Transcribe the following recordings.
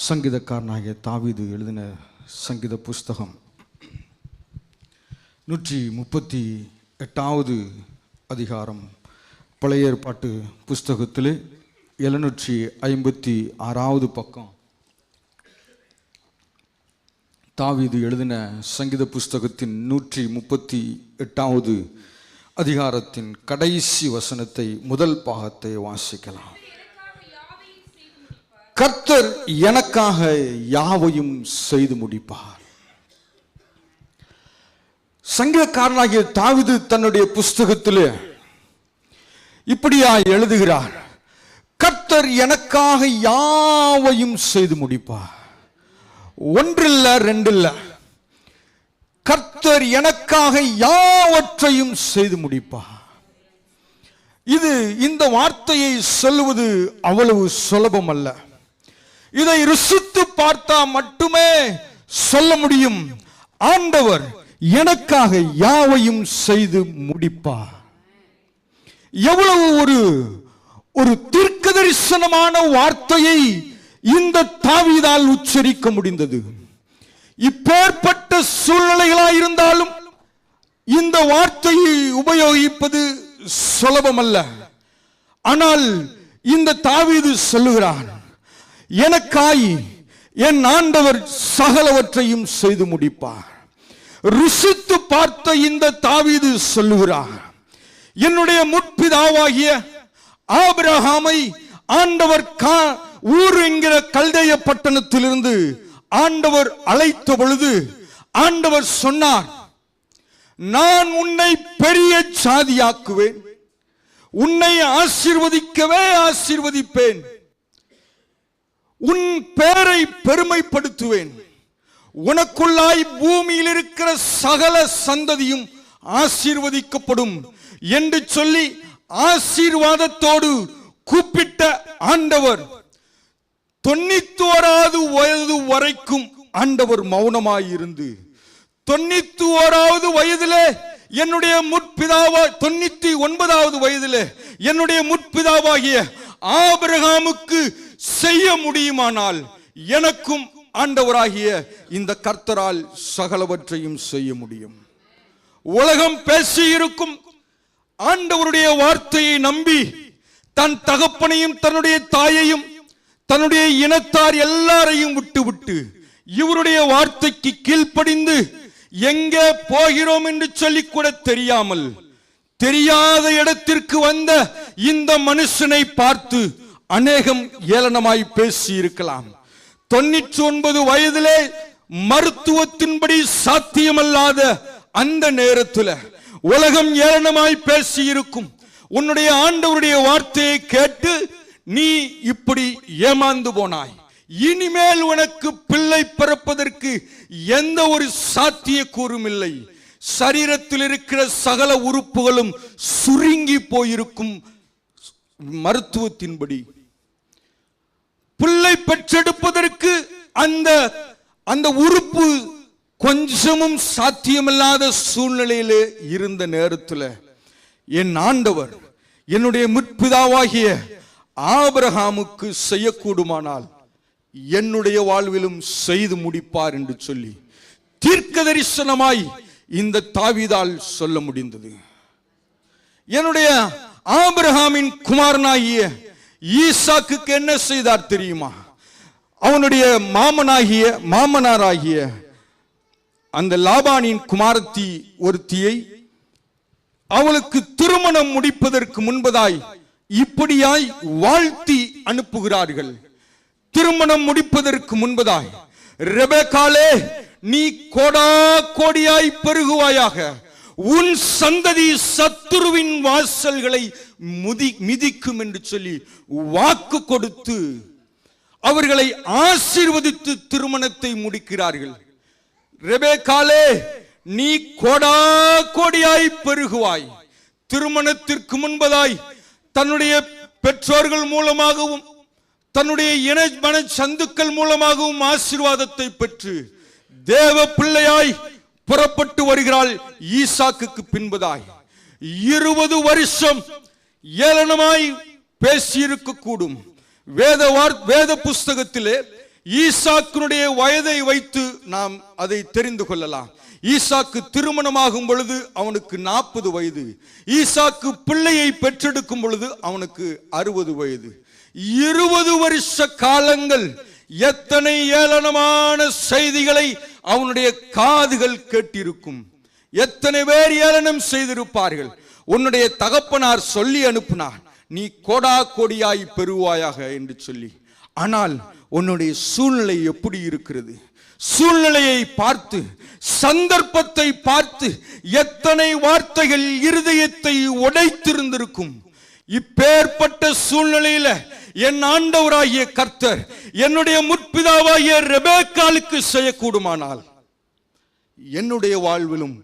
சங்கீதக்காரனாகிய தாவீது எழுதின சங்கீத புஸ்தகம் 138வது அதிகாரம். பழைய ஏற்பாட்டு புஸ்தகத்திலே 756வது பக்கம். தாவீது எழுதின சங்கீத புஸ்தகத்தின் 138வது அதிகாரத்தின் கடைசி வசனத்தை, முதல் பாகத்தை வாசிக்கலாம். கர்த்தர் எனக்காக யாவையும் செய்து முடிப்பார். சங்கீதக்காரனாகிய தாவீது தன்னுடைய புஸ்தகத்திலே இப்படியா எழுதுகிறார்: கர்த்தர் எனக்காக யாவையும் செய்து முடிப்பார். ஒன்றில்ல, ரெண்டில்ல, கர்த்தர் எனக்காக யாவற்றையும் செய்து முடிப்பார். இது இந்த வார்த்தையை சொல்லுவது அவ்வளவு சுலபம் அல்ல. இதை ருசித்து பார்த்தா மட்டுமே சொல்ல முடியும். ஆண்டவர் எனக்காக யாவையும் செய்து முடிப்பார். எவ்வளவு ஒரு தீர்க்கதரிசனமான வார்த்தையை இந்த தாவீதால் உச்சரிக்க முடிந்தது. இப்பேற்பட்ட சூழ்நிலைகளாயிருந்தாலும் இந்த வார்த்தையை உபயோகிப்பது சுலபமல்ல. ஆனால் இந்த தாவீது சொல்லுகிறார், எனக்காய் என் ஆண்டவர் சகலவற்றையும் செய்து முடிப்பார். ருசித்து பார்த்த இந்த தாவீது சொல்லுகிறார், என்னுடைய முற்பிதாவாகிய ஆபிரகாமை ஆண்டவர் ஊர் என்கிற கல்தேய பட்டணத்திலிருந்து ஆண்டவர் அழைத்த பொழுது ஆண்டவர் சொன்னார், நான் உன்னை பெரிய சாதியாக்குவேன், உன்னை ஆசீர்வதிக்கவே ஆசீர்வதிப்பேன், உன் பெயரை பெருமைப்படுத்துவேன், உனக்குள்ளாய் பூமியில் இருக்கிற சகல சந்ததியும் ஆசீர்வதிக்கப்படும் என்று சொல்லி ஆசீர்வாதத்தோடு கூப்பிட்ட ஆண்டவர் 91வது வயது வரைக்கும் ஆண்டவர் மௌனமாயிருந்து, 91வது வயதிலே என்னுடைய முற்பிதாவா 99வது வயதிலே என்னுடைய முற்பிதாவாகிய ஆபிரகாமுக்கு செய்ய முடியுமானால் எனக்கும் ஆண்டவராகிய இந்த கர்த்தரால் சகலவற்றையும் செய்ய முடியும். உலகம் பேசியிருக்கும் ஆண்டவருடைய வார்த்தையை நம்பி தன் தகப்பனையும் தன்னுடைய தாயையும் தன்னுடைய இனத்தார் எல்லாரையும் விட்டுவிட்டு இவருடைய வார்த்தைக்கு கீழ்ப்படிந்து எங்கே போகிறோம் என்று சொல்லிக் கூட தெரியாமல் தெரியாத இடத்திற்கு வந்த இந்த மனுஷனை பார்த்து அநேகம் ஏளனமாய் பேசி இருக்கலாம். 99 வயதிலே மருத்துவத்தின்படி சாத்தியமல்லாத அந்த நேரத்தில் உலகம் ஏளனமாய் பேசி இருக்கும். உன்னுடைய ஆண்டவருடைய வார்த்தையை கேட்டு நீ இப்படி ஏமாந்து போனாய், இனிமேல் உனக்கு பிள்ளை பிறப்பதற்கு எந்த ஒரு சாத்திய கூறும் இல்லை, சரீரத்தில் இருக்கிற சகல உறுப்புகளும் சுருங்கி போயிருக்கும். மருத்துவத்தின்படி பிள்ளை பெற்றெடுப்பதற்கு அந்த உறுப்பு கொஞ்சமும் சாத்தியமில்லாத சூழ்நிலையிலே இருந்த நேரத்தில் என் ஆண்டவர் என்னுடைய முற்பிதாவாகிய ஆபிரகாமுக்கு செய்யக்கூடுமானால் என்னுடைய வாழ்விலும் செய்து முடிப்பார் என்று சொல்லி தீர்க்கதரிசனமாய் இந்த தாவீதால் சொல்ல முடிந்தது. என்னுடைய ஆபிரகாமின் குமாரனாகிய ஈசாக்குக்கு என்ன செய்தார் தெரியுமா? அவனுடைய மாமனாராகிய அந்த லாபானின் குமாரத்தி ஒருத்தியை அவளுக்கு திருமணம் முடிப்பதற்கு முன்பதாய் இப்படியாய் வாழ்த்தி அனுப்புகிறார்கள். திருமணம் முடிப்பதற்கு முன்பதாய், ரெபெக்காளே, நீ கோடா கோடியாய் பெருகுவாயாக, உன் சந்ததி சத்துருவின் வாசல்களை மிதிக்கும் என்று சொல்லி வாக்கு கொடுத்து அவர்களை ஆசீர்வதித்து திருமணத்தை முடிக்கிறார்கள். ரெபெக்காளே, நீ கோடா கோடியாய் பெருகுவாய். திருமணத்திற்கு முன்பதாய் தன்னுடைய பெற்றோர்கள் மூலமாகவும் தன்னுடைய இன மன சந்துக்கள் மூலமாகவும் ஆசீர்வாதத்தை பெற்று தேவ பிள்ளையாய் புறப்பட்டு வருகிறாள். ஈசாக்குக்கு பின்பதாய் 20 வருஷம் ஏளனமாய் பேசியிருக்க கூடும். வேத புஸ்தகத்திலே ஈசாக்கினுடைய வயதை வைத்து நாம் அதை தெரிந்து கொள்ளலாம். ஈசாக்கு திருமணமாகும் பொழுது அவனுக்கு 40 வயது. ஈசாக்கு பிள்ளையை பெற்றெடுக்கும் பொழுது அவனுக்கு 60 வயது. 20 வருஷ காலங்கள் எத்தனை ஏளனமான செய்திகளை அவனுடைய காதுகள் கேட்டிருக்கும். எத்தனை பேர் ஏளனம் செய்திருப்பார்கள். உன்னுடைய தகப்பனார் சொல்லி அனுப்பினார், நீ கோடா கோடியாய் பெறுவாயாக என்று சொல்லி. ஆனால் உன்னுடைய சூழ்நிலை எப்படி இருக்கிறது? சூழ்நிலையை பார்த்து, சந்தர்ப்பத்தை பார்த்து எத்தனை வார்த்தைகள் இருதயத்தை உடைத்திருந்திருக்கும். இப்பேற்பட்ட சூழ்நிலையில என் ஆண்டவராகிய கர்த்தர் என்னுடைய முற்பிதாவாகிய ரெபெக்காளுக்கு செய்யக்கூடுமானால் என்னுடைய வாழ்விலும்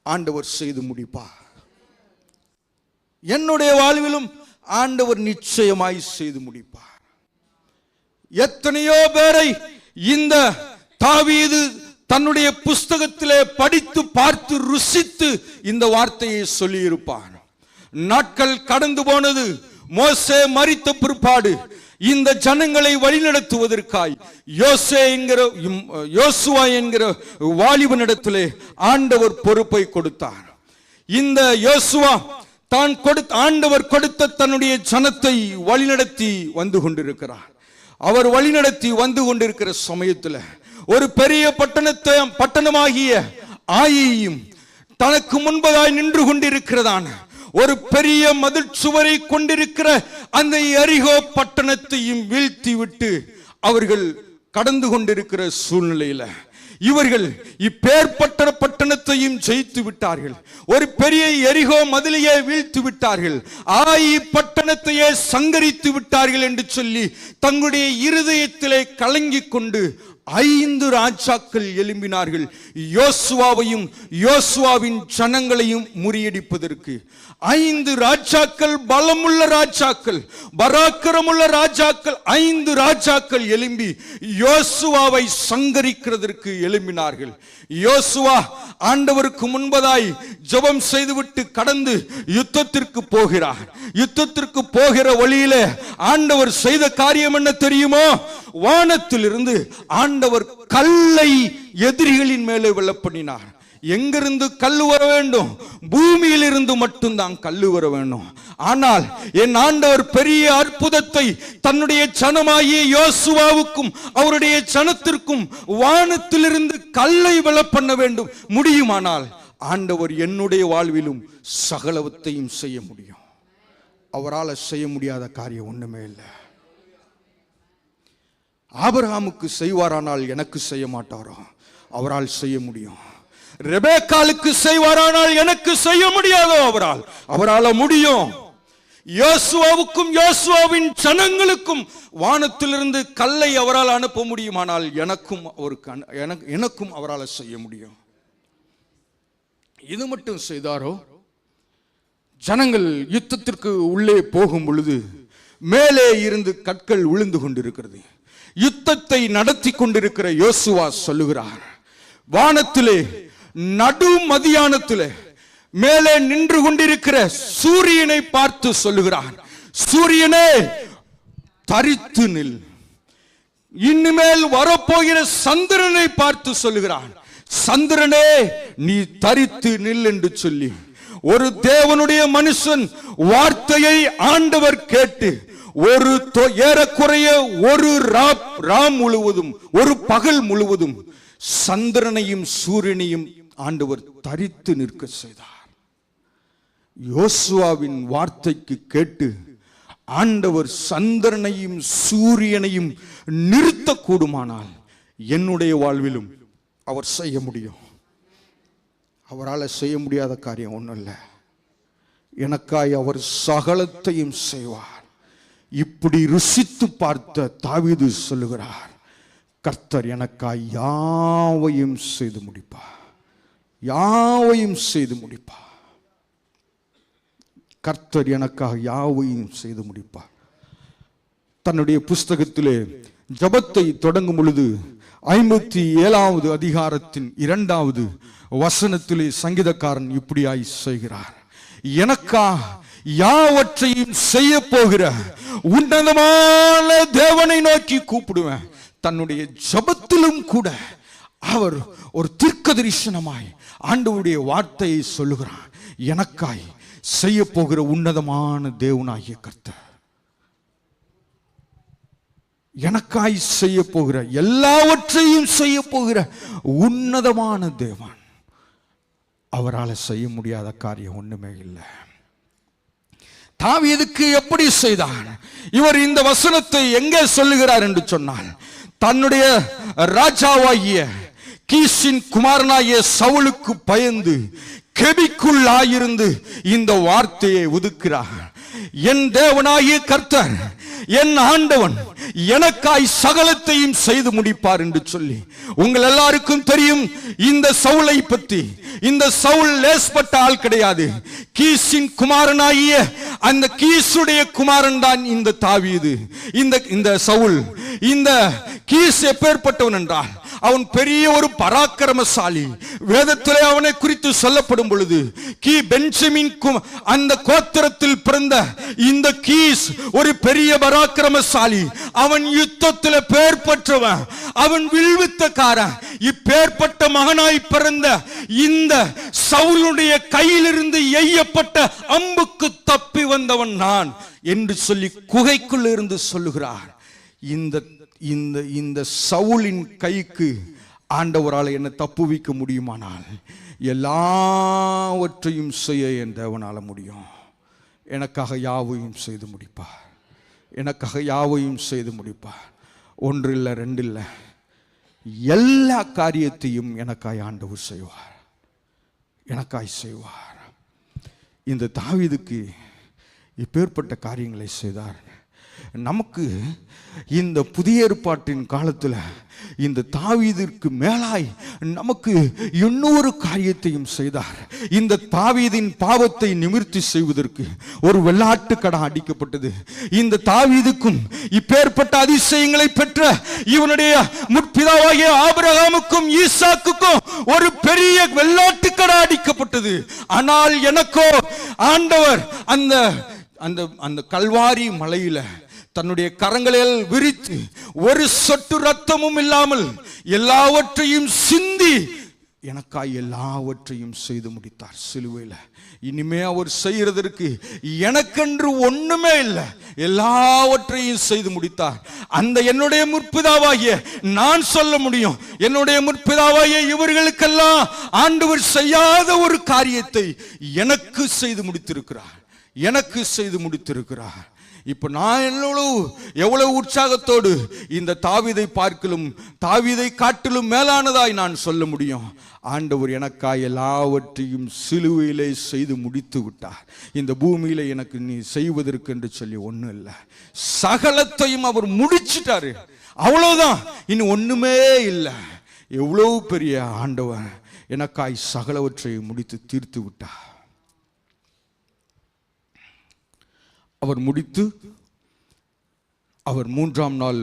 ஆண்டவர் செய்து முடிப்பார். என்னுடைய வாழ்விலும் ஆண்டவர் நிச்சயமாய் செய்து முடிப்பார். எத்தனையோ பேரை இந்த தாவீது தன்னுடைய புஸ்தகத்திலே படித்து பார்த்து ருசித்து இந்த வார்த்தையை சொல்லி இருப்பார். நாட்கள் கடந்து போனது. மோசே மரித்த பிற்பாடு இந்த ஜனங்களை வழிநடத்துவதற்காய் யோசுவா என்கிற வாலிபனிடத்திலே ஆண்டவர் பொறுப்பை கொடுத்தார். இந்த யோசுவா ஆண்டவர் கொடுத்த தன்னுடைய ஜனத்தை வழிநடத்தி வந்து கொண்டிருக்கிறார். அவர் வழிநடத்தி வந்து கொண்டிருக்கிற சமயத்தில் ஒரு பெரிய பட்டணமாகிய ஆயையும் தனக்கு முன்பதாய் நின்று கொண்டிருக்கிறதான ஒரு பெரிய மதில் சுவரை கொண்டிருக்கிற அந்த எரிகோ பட்டணத்தையும் வீழ்த்தி விட்டு அவர்கள் கடந்து கொண்டிருக்கிற சூழ்நிலையில இவர்கள் இப்பேற்பட்ட பட்டணத்தையும் ஜெயித்து விட்டார்கள். ஒரு பெரிய எரிகோ மதிலையே வீழ்த்தி விட்டார்கள். ஆயி பட்டணத்தையே சங்கரித்து விட்டார்கள் என்று சொல்லி தங்களுடைய இருதயத்திலே கலங்கிக் கொண்டு 5 ராஜாக்கள் எழும்பினார்கள் யோசுவாவையும் யோசுவாவின் ஜனங்களையும் முறியடிப்பதற்கு. 5 ராஜாக்கள், பலமுள்ள ராஜாக்கள், பராக்கிரமுள்ள ராஜாக்கள், 5 ராஜாக்கள் எழும்பி யோசுவாவை சங்கரிக்கிறதற்கு எழும்பினார்கள். யோசுவா ஆண்டவருக்கு முன்பதாய் ஜெபம் செய்துவிட்டு கடந்து யுத்தத்திற்கு போகிறார். யுத்தத்திற்கு போகிற வழியில ஆண்டவர் செய்த காரியம் என்ன தெரியுமோ? வானத்திலிருந்து ஆண்டவர் கல்லை எதிரிகளின் மேலே விழப்பண்ணினார். எங்கிருந்து கல்லு வர வேண்டும்? பூமியில் இருந்து மட்டும்தான் கல்லு வர வேண்டும். ஆனால் என் ஆண்டவர் பெரிய அற்புதத்தை தன்னுடைய ஜனமாகிய யோசுவாவுக்கும் அவருடைய ஜனத்திற்கும் வானத்திலிருந்து கல்லை விழப்பண்ண வேண்டும். முடியுமானால் ஆண்டவர் என்னுடைய வாழ்விலும் சகலவற்றையும் செய்ய முடியும். அவரால் செய்ய முடியாத காரியம் ஒண்ணுமே இல்லை. ஆபிரகாமுக்கு செய்வாரானால் எனக்கு செய்ய மாட்டாரோ? அவரால் செய்ய முடியும். ரெபெக்காளுக்கு செய்வாரானால் எனக்கு செய்ய முடியாதோ? அவரால் முடியும். யோசுவாவுக்கும் யோசுவாவின் ஜனங்களுக்கும் வானத்திலிருந்து கல்லை அவரால் அனுப்ப முடியுமானால் எனக்கும் அவரால் செய்ய முடியும். இது மட்டும் செய்தாரோ? ஜனங்கள் யுத்தத்திற்கு உள்ளே போகும் பொழுது மேலே இருந்து கற்கள் விழுந்து கொண்டிருக்கிறது. யுத்தத்தை நடத்தி கொண்டிருக்கிற யோசுவா சொல்லுகிறார், வானத்திலே நடு மதியானத்திலே மேலே நின்று கொண்டிருக்கிற சூரியனை பார்த்து சொல்லுகிறார், சூரியனே தரித்து நில். இனிமேல் வரப்போகிற சந்திரனை பார்த்து சொல்லுகிறான், சந்திரனே நீ தரித்து நில் என்று சொல்லி ஒரு தேவனுடைய மனுஷன் வார்த்தையை ஆண்டவர் கேட்டு ஏறக்குறைய ஒரு ராம் முழுவதும், ஒரு பகல் முழுவதும் சந்திரனையும் சூரியனையும் ஆண்டவர் தரித்து நிற்க செய்தார். யோசுவாவின் வார்த்தைக்கு கேட்டு ஆண்டவர் சந்திரனையும் சூரியனையும் நிறுத்தக்கூடுமானால் என்னுடைய வாழ்விலும் அவர் செய்ய முடியும். அவரால் செய்ய முடியாத காரியம் ஒன்றும் இல்லை. எனக்காய் அவர் சகலத்தையும் செய்வார். இப்படி ருசித்து பார்த்த தாவீது சொல்லுகிறார், கர்த்தர் எனக்காய் யாவையும் செய்து முடிப்பார், யாவையும் செய்து முடிப்பார். கர்த்தர் எனக்காக யாவையும் செய்து முடிப்பார். தன்னுடைய புஸ்தகத்திலே ஜபத்தை தொடங்கும் பொழுது 57வது அதிகாரத்தின் 2வது வசனத்திலே சங்கீதக்காரன் இப்படியாய் செய்கிறார், எனக்கா யாவற்றையும் செய்ய போகிற உன்னதமான தேவனை நோக்கி கூப்பிடுவேன். தன்னுடைய ஜெபத்திலும் கூட அவர் ஒரு தீர்க்கதரிசனமாய் ஆண்டவருடைய வார்த்தையை சொல்லுகிறார். எனக்காய் செய்ய போகிற உன்னதமான தேவனாகிய கர்த்தர், எனக்காய் செய்ய போகிற எல்லாவற்றையும் செய்ய போகிற உன்னதமான தேவன், அவரால் செய்ய முடியாத காரியம் ஒண்ணுமே இல்லை. தாவீதுக்கு எப்படி செய்தார்? இவர் இந்த வசனத்தை எங்கே சொல்லுகிறார் என்று சொன்னால், தன்னுடைய ராஜாவாகிய கீசின் குமாரனாகிய சவுலுக்கு பயந்து கெபிக்குள்ளாயிருந்து இந்த வார்த்தையை ஒதுக்கிறார். என் தேவனாகிய கர்த்தர், என் ஆண்டவன் எனக்காய் சகலத்தையும் செய்து முடிப்பார் என்று சொல்லி. உங்கள் எல்லாருக்கும் தெரியும் இந்த சவுலை பற்றி. இந்த சவுல் லேஸ்பட்ட ஆள் கிடையாது. கீசின் குமாரனாகிய அந்த கீசுடைய குமாரன் தான் இந்த தாவீது. இந்த சவுல், இந்த கீஸ் எப்பேற்பட்டவன் என்றால் அவன் பெரிய ஒரு பராக்கிரமசாலி. வேதத்திலே அவனை குறித்து சொல்லப்படும் பொழுது, பென்ஜமின் அந்த கோத்திரத்தில் பிறந்த இந்த கீஸ் ஒரு பெரிய பராக்கிரமசாலி. அவன் யுத்தத்தில் பேர் பெற்றவன், அவன் வில்வித்தக்காரன். இப்பேற்பட்ட மகனாய் பிறந்த இந்த சவுலுடைய கையிலிருந்து எய்யப்பட்ட அம்புக்கு தப்பி வந்தவன் நான் என்று சொல்லி குகைக்குள் இருந்து சொல்லுகிறார். இந்த சவுலின் கைக்கு ஆண்டவரால் என்ன தப்புவிக்க முடியுமானால் எல்லாவற்றையும் செய்ய என் தேவனால முடியும். எனக்காக யாவையும் செய்து முடிப்பார். எனக்காக யாவையும் செய்து முடிப்பார். ஒன்று இல்லை, ரெண்டு இல்லை, எல்லா காரியத்தையும் எனக்காய் ஆண்டவர் செய்வார், எனக்காய் செய்வார். இந்த தாவீதுக்கு இப்பேற்பட்ட காரியங்களை செய்தார். நமக்கு இந்த புதிய ஏற்பாட்டின் காலத்தில் இந்த தாவீதிற்கு மேலாய் நமக்கு இன்னொரு காரியத்தையும் செய்தார். இந்த தாவீதின் பாவத்தை நிவர்த்தி செய்வதற்கு ஒரு வெள்ளாட்டு கடா அடிக்கப்பட்டது. இந்த தாவீதுக்கும் இப்பேற்பட்ட அதிசயங்களை பெற்ற இவனுடைய முற்பிதாவாகிய ஆபிரகாமுக்கும் ஈசாக்குக்கும் ஒரு பெரிய வெள்ளாட்டு கடா அடிக்கப்பட்டது. ஆனால் எனக்கோ ஆண்டவர் அந்த கல்வாரி மலையில தன்னுடைய கரங்களில் விரித்து ஒரு சொட்டு ரத்தமும் இல்லாமல் எல்லாவற்றையும் சிந்தி எனக்காய் எல்லாவற்றையும் செய்து முடித்தார் சிலுவையில். இனிமே அவர் செய்யறதற்கு எனக்கென்று ஒண்ணுமே இல்லை, எல்லாவற்றையும் செய்து முடித்தார். அந்த என்னுடைய முற்பிதாவாகிய நான் சொல்ல முடியும், என்னுடைய முற்பிதாவாகிய இவர்களுக்கெல்லாம் ஆண்டவர் செய்யாத ஒரு காரியத்தை எனக்கு செய்து முடித்திருக்கிறார், எனக்கு செய்து முடித்திருக்கிறார். இப்ப நான் எவ்வளவு உற்சாகத்தோடு இந்த தாவீதை தாவீதை காட்டிலும் மேலானதாய் நான் சொல்ல முடியும். ஆண்டவர் எனக்காய் எல்லாவற்றையும் சிலுவையிலே செய்து முடித்து விட்டார். இந்த பூமியில எனக்கு நீ செய்வதற்கு என்று சொல்லி ஒண்ணும் இல்லை, சகலத்தையும் அவர் முடிச்சிட்டாரு. அவ்வளவுதான், இன்னும் ஒண்ணுமே இல்லை. எவ்வளவு பெரிய ஆண்டவர் எனக்காய் சகலவற்றையும் முடித்து தீர்த்து விட்டார். அவர் முடித்து அவர் மூன்றாம் நாள்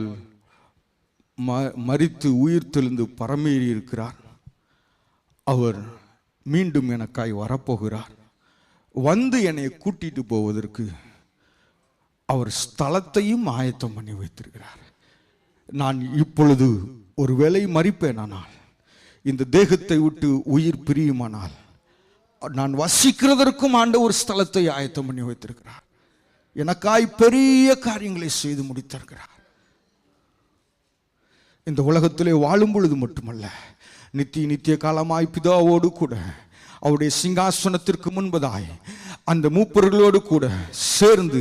மரித்து உயிர் தெழுந்து பரமேறி இருக்கிறார். அவர் மீண்டும் எனக்காய் வரப்போகிறார். வந்து என்னை கூட்டிட்டு போவதற்கு அவர் ஸ்தலத்தையும் ஆயத்தம் பண்ணி வைத்திருக்கிறார். நான் இப்பொழுது ஒருவேளை மரிப்பேனானால், இந்த தேகத்தை விட்டு உயிர் பிரியுமானால், நான் வசிக்கிறதற்கும் ஆண்டவர் ஸ்தலத்தை ஆயத்தம் பண்ணி வைத்திருக்கிறார். எனக்காய் பெரிய காரியங்களை செய்து முடித்திருக்கிறார். இந்த உலகத்திலே வாழும் பொழுது மட்டுமல்ல, நித்திய காலமாய் பிதாவோடு கூட அவருடைய சிங்காசனத்திற்கு முன்பதாய் அந்த மூப்பர்களோடு கூட சேர்ந்து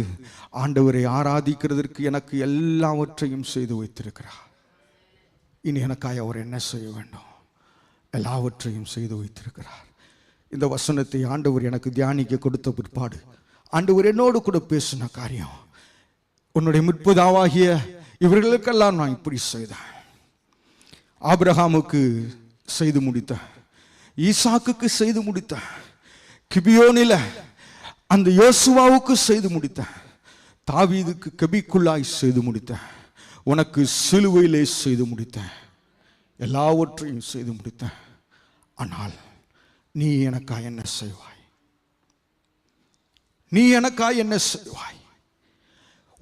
ஆண்டவரை ஆராதிக்கிறதற்கு எனக்கு எல்லாவற்றையும் செய்து வைத்திருக்கிறார். இனி எனக்காய் அவர் என்ன செய்ய வேண்டும்? எல்லாவற்றையும் செய்து வைத்திருக்கிறார். இந்த வசனத்தை ஆண்டவர் எனக்கு தியானிக்க கொடுத்த பிற்பாடு ஆண்டவர் என்னோடு கூட பேசின காரியம், உன்னுடைய முற்பதாவாகிய இவர்களுக்கெல்லாம் நான் இப்படி செய்தேன். ஆபிரகாமுக்கு செய்து முடித்தேன், ஈசாக்குக்கு செய்து முடித்தேன், கிபியோனில அந்த யோசுவாவுக்கு செய்து முடித்தேன், தாவீதுக்கு கெபிக்குள்ளாய் செய்து முடித்தேன், உனக்கு சிலுவையிலே செய்து முடித்தேன், எல்லாவற்றையும் செய்து முடித்தேன். ஆனால் நீ எனக்காய் என்ன செய்வாய்? நீ எனக்காய் என்ன செய்வாய்?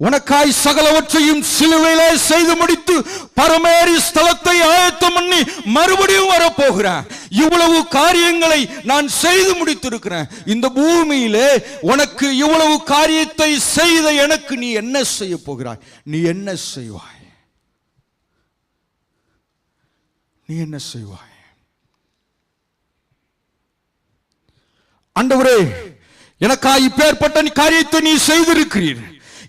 உனக்காய் சகலவற்றையும் சிலுவையிலே செய்து முடித்து பரமேறி ஸ்தலத்தை ஆயத்தம் பண்ணி மறுபடியும் வரப்போகிறேன். இவ்வளவு காரியங்களை நான் செய்து முடித்திருக்கிறேன். இந்த பூமியிலே உனக்கு இவ்வளவு காரியத்தை செய்த எனக்கு நீ என்ன செய்ய போகிறாய்? நீ என்ன செய்வாய்? நீ என்ன செய்வாய்? ஆண்டவரே, எனக்காய் இப்பேற்பட்ட காரியத்தை நீ செய்திருக்கிறீர்.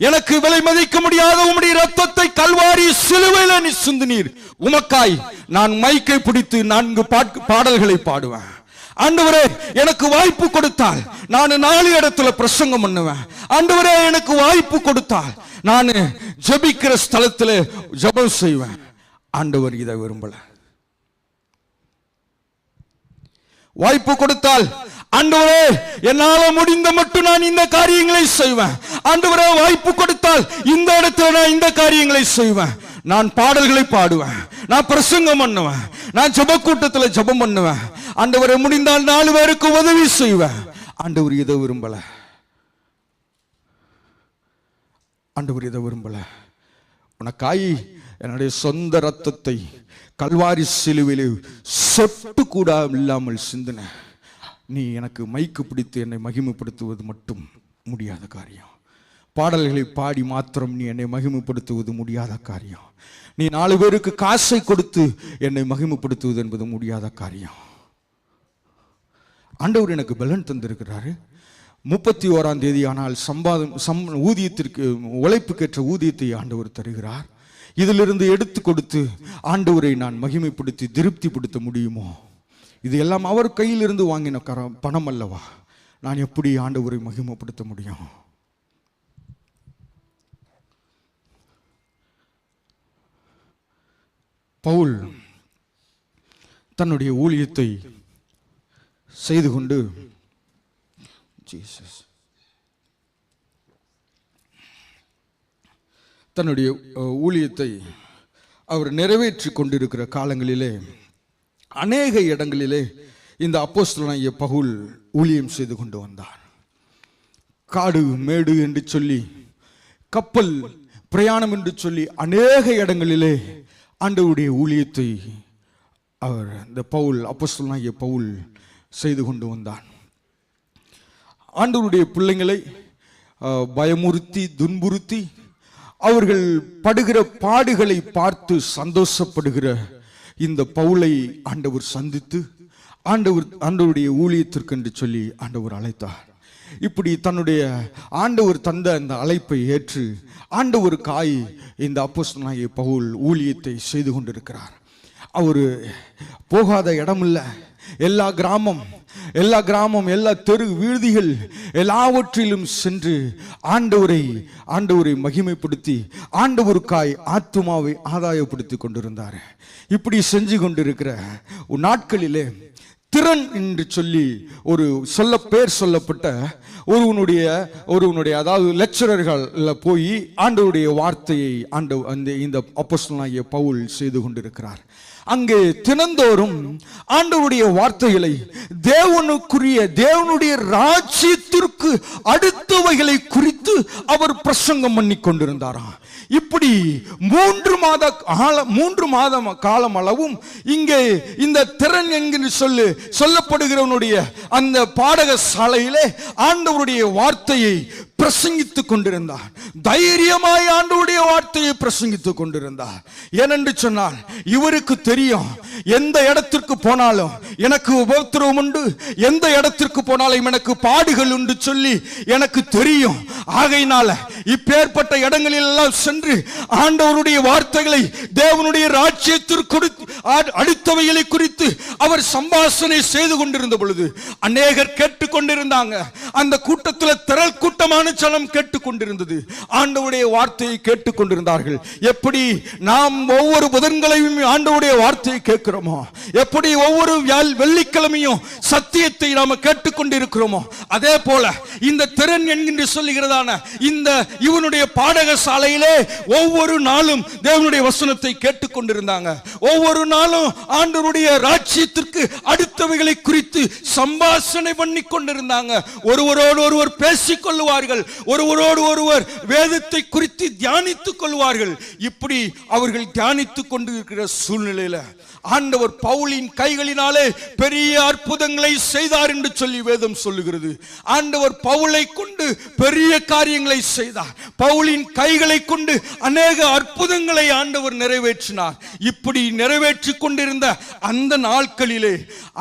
எனக்கு விலை மதிக்க முடியாத உம்முடைய ரத்தத்தை கல்வாரி சிலுவையில நீ சிந்தினீர். உமக்காய் நான் மைக்கை பிடித்து 4 பாடல்களை பாடுவேன். ஆண்டவரே, எனக்கு வாய்ப்பு கொடுத்தால் நான் 4 இடத்துல பிரசங்கம் பண்ணுவேன். ஆண்டவரே, எனக்கு வாய்ப்பு கொடுத்தால் நான் ஜெபிக்கிற ஸ்தலத்தில் ஜெபம் செய்வேன். ஆண்டவர் இதை விரும்பல. வாய்ப்பு கொடுத்தால் ஆண்டவரே, என்னால முடிந்த மட்டும் நான் இந்த காரியங்களை செய்வேன். ஆண்டவரே, வாய்ப்பு கொடுத்தால் இந்த இடத்துல நான் இந்த காரியங்களை செய்வேன். நான் பாடல்களை பாடுவேன், நான் பிரசங்கம் பண்ணுவேன், நான் ஜெப கூட்டத்தில் ஜெபம் பண்ணுவேன். ஆண்டவரே, முடிந்தால் 4 பேருக்கு உதவி செய்வேன். ஆண்டவர் இதை விரும்பல. ஆண்டவர் இதை விரும்பல. உனக்காய் என்னுடைய சொந்த ரத்தத்தை கல்வாரி சிலுவையிலே சொட்டு கூட இல்லாமல் சிந்தின நீ எனக்கு மைக்கு பிடித்து என்னை மகிமைப்படுத்துவது மட்டும் முடியாத காரியம். பாடல்களை பாடி மாத்திரம் நீ என்னை மகிமைப்படுத்துவது முடியாத காரியம். நீ 4 பேருக்கு காசை கொடுத்து என்னை மகிமைப்படுத்துவது என்பது முடியாத காரியம். ஆண்டவர் எனக்கு பலன் தந்திருக்கிறாரு. 31ஆம் தேதி ஆனால் ஊதியத்திற்கு உழைப்புக்கேற்ற ஊதியத்தை ஆண்டவர் தருகிறார். இதிலிருந்து எடுத்து கொடுத்து ஆண்டவரை நான் மகிமைப்படுத்தி திருப்திப்படுத்த முடியுமோ? இது எல்லாம் அவர் கையிலிருந்து வாங்கின பணம் அல்லவா? நான் எப்படி ஆண்டவரை மகிமைப்படுத்த முடியும்? பவுல் தன்னுடைய ஊழியத்தை செய்து கொண்டு தன்னுடைய ஊழியத்தை அவர் நிறைவேற்றி கொண்டிருக்கிற காலங்களிலே அநேக இடங்களிலே இந்த அப்போஸ்தலனாகிய பவுல் ஊழியம் செய்து கொண்டு வந்தார். காடு மேடு என்று சொல்லி, கப்பல் பிரயாணம் என்று சொல்லி அநேக இடங்களிலே ஆண்டவருடைய ஊழியத்தை அவர் இந்த அப்போஸ்தலனாகிய பவுல் செய்து கொண்டு வந்தார். ஆண்டவருடைய பிள்ளைங்களை பயமுறுத்தி துன்புறுத்தி அவர்கள் படுகிற பாடுகளை பார்த்து சந்தோஷப்படுகிற இந்த பவுலை ஆண்டவர் சந்தித்து ஆண்டவருடைய ஊழியத்திற்கு என்று சொல்லி ஆண்டவர் அழைத்தார். இப்படி தன்னுடைய ஆண்டவர் தந்த அந்த அழைப்பை ஏற்று ஆண்டவருக்காய் இந்த அப்போஸ்தலனாகிய பவுல் ஊழியத்தை செய்து கொண்டிருக்கிறார். அவர் போகாத இடமில்ல. எல்லா கிராமம் எல்லா தெரு வீதிகள் எல்லாவற்றிலும் சென்று ஆண்டவரை மகிமைப்படுத்தி ஆண்டவருக்காய் ஆத்துமாவை ஆதாயப்படுத்தி கொண்டிருந்தார். இப்படி செஞ்சு கொண்டிருக்கிற நாட்களிலே திறன் என்று சொல்லி பேர் சொல்லப்பட்ட ஒருவனுடைய அதாவது லெக்சரர்கள் போய் ஆண்டவருடைய வார்த்தையை இந்த அப்போஸ்தலனாகிய பவுல் செய்து கொண்டிருக்கிறார். அங்கே தினந்தோறும் ஆண்டவருடைய வார்த்தைகளை தேவனுடைய ராஜ்யத்திற்கு அடுத்தவைகளை குறித்து அவர் பிரசங்கம் பண்ணி கொண்டிருந்தாராம். இப்படி 3 மாதம் காலம் அளவும் இங்கே இந்த திறன் என்கிற சொல்லப்படுகிறவனுடைய அந்த பாடக சாலையிலே ஆண்டவருடைய வார்த்தையை பிரசங்கித்துக் கொண்டிருந்தார். தைரியமாய் ஆண்டவருடைய வார்த்தையை பிரசங்கித்துக் கொண்டிருந்தார். ஏனென்று சொன்னால் இவருக்கு தெரியும், எந்த இடத்திற்கு போனாலும் எனக்கு உபத்திரவம் உண்டு, எந்த இடத்திற்கு போனாலும் எனக்கு பாடுகள் உண்டு சொல்லி எனக்கு தெரியும். ஆகையினால இப்பேற்பட்ட இடங்களில் எல்லாம் சென்று ஆண்டவருடைய வார்த்தைகளை தேவனுடைய ராஜ்யத்திற்கு அடுத்தவைகளை குறித்து அவர் சம்பாஷணை செய்து கொண்டிருந்த பொழுது அநேகர் கேட்டுக்கொண்டிருந்தாங்க. அந்த கூட்டத்தில் திரள் கூட்டமான ஜனம் கேட்டுக்கொண்டிருந்தது. ஆண்டவருடைய வார்த்தையை கேட்டுக்கொண்டிருந்தார்கள். எப்படி நாம் ஒவ்வொரு புதன்களையும் ஆண்டவருடைய வார்த்தையை கேட்கிறோமோ, எப்படி ஒவ்வொரு வெள்ளிக்கிழமையும் சத்தியத்தை நாம கேட்டுக்கொண்டிருக்கிறோமோ, அதே போல இந்த திறன் என்கின்ற சொல்லுகிறதான இந்த இவனுடைய பாடகசாலையிலே ஒவ்வொரு நாளும் தேவனுடைய வசனத்தை கேட்டுக்கொண்டிருந்தாங்க. ஒவ்வொரு நாளும் ஆண்டவருடைய ராஜ்யத்திற்கு அடுத்தவைகளை குறித்து சம்பாஷணை பண்ணி கொண்டிருந்தாங்க. ஒருவரோடு ஒருவர் பேசிக் கொள்வார்கள், ஒருவரோடு ஒருவர் வேதத்தை குறித்து தியானித்துக் கொள்வார்கள். இப்படி அவர்கள் தியானித்துக் கொண்டிருக்கிற சூழ்நிலையில ஆண்டவர் பவுலின் கைகளினாலே பெரிய அற்புதங்களை செய்தார் என்று சொல்லி வேதம் சொல்லுகிறது. ஆண்டவர் பவுலை கொண்டு பெரிய காரியங்களை செய்தார். பவுலின் கைகளை கொண்டு அநேக அற்புதங்களை ஆண்டவர் நிறைவேற்றினார். இப்படி நிறைவேற்றிக் கொண்டிருந்த அந்த நாட்களிலே